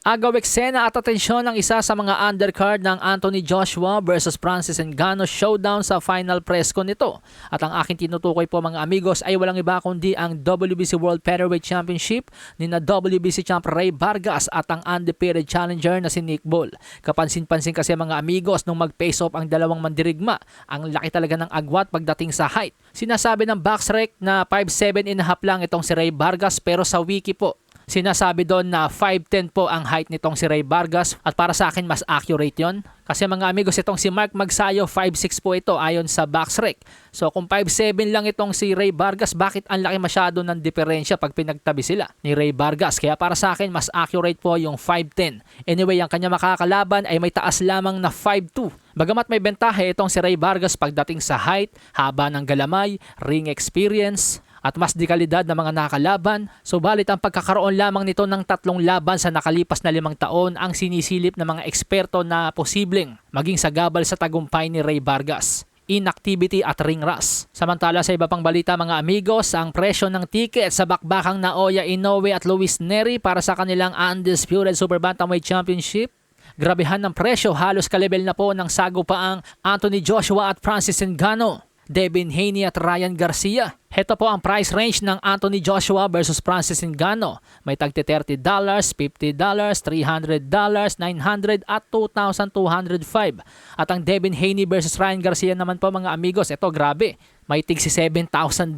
Agaw eksena at atensyon ng isa sa mga undercard ng Anthony Joshua versus Francis Ngannou showdown sa final press con nito. At ang aking tinutukoy po mga amigos ay walang iba kundi ang WBC World Featherweight Championship ni na WBC champ Rey Vargas at ang undefeated challenger na si Nick Ball. Kapansin-pansin kasi mga amigos nung mag-face off ang dalawang mandirigma. Ang laki talaga ng agwat pagdating sa height. Sinasabi ng BoxRec na 5'7.5" lang itong si Rey Vargas pero sa wiki po sinasabi doon na 5'10" po ang height nitong si Rey Vargas at para sa akin mas accurate yon. Kasi mga amigos itong si Mark Magsayo 5'6" po ito ayon sa BoxRec. So kung 5'7" lang itong si Rey Vargas, bakit ang laki masyado ng diferensya pag pinagtabi sila ni Rey Vargas? Kaya para sa akin mas accurate po yung 5'10". Anyway, ang kanya makakalaban ay may taas lamang na 5'2". Bagamat may bentahe itong si Rey Vargas pagdating sa height, haba ng galamay, ring experience, at mas dekalidad ng mga nakalaban, subalit ang pagkakaroon lamang nito ng 3 laban sa nakalipas na 5 taon ang sinisilip ng mga eksperto na posibleng maging sagabal sa tagumpay ni Rey Vargas: inactivity at ring rust. Samantala sa iba pang balita mga amigos, ang presyo ng ticket sa bakbakang Naoya Inoue at Luis Nery para sa kanilang undisputed Super Bantamweight Championship, grabehan ng presyo, halos kalebel na po ng sagupaang Anthony Joshua at Francis Ngannou, Devin Haney at Ryan Garcia. Heto po ang price range ng Anthony Joshua versus Francis Ngannou. May tagti $30, $50, $300, $900 at $2,205. At ang Devin Haney versus Ryan Garcia naman po mga amigos, ito grabe. May tigsi $7,000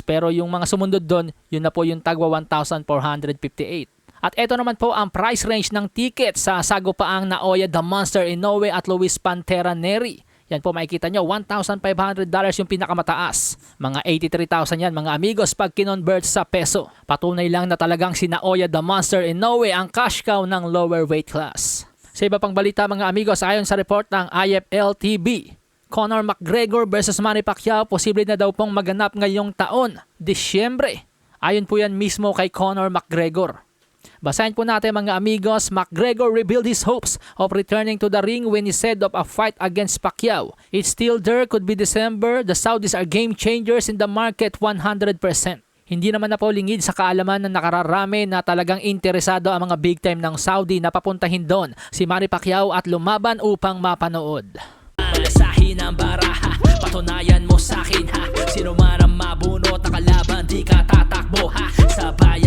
pero yung mga sumunod doon, yun na po yung tagwa $1,458. At ito naman po ang price range ng ticket sa sagupaang Naoya The Monster Inoue at Luis Pantera Nery. Yan po makikita nyo, $1,500 yung pinakamataas. Mga 83,000 yan mga amigos pag kinonvert sa peso. Patunay lang na talagang si Naoya The Monster Inoue ang cash cow ng lower weight class. Sa iba pang balita mga amigos, ayon sa report ng IFL-TV, Conor McGregor versus Manny Pacquiao posible na daw pong maganap ngayong taon, Disyembre. Ayon po yan mismo kay Conor McGregor. Basahin po natin mga amigos, McGregor revealed his hopes of returning to the ring when he said of a fight against Pacquiao. It's still there, could be December. The Saudis are game changers in the market 100%. Hindi naman na po lingid sa kaalaman ng nakararami na talagang interesado ang mga big time ng Saudi na papuntahin doon si Manny Pacquiao at lumaban upang mapanood. Malasahin ang baraha, patunayan mo sa akin ha. Sino man ang mabunot na kalaban, di ka tatakbo ha. Sa bayan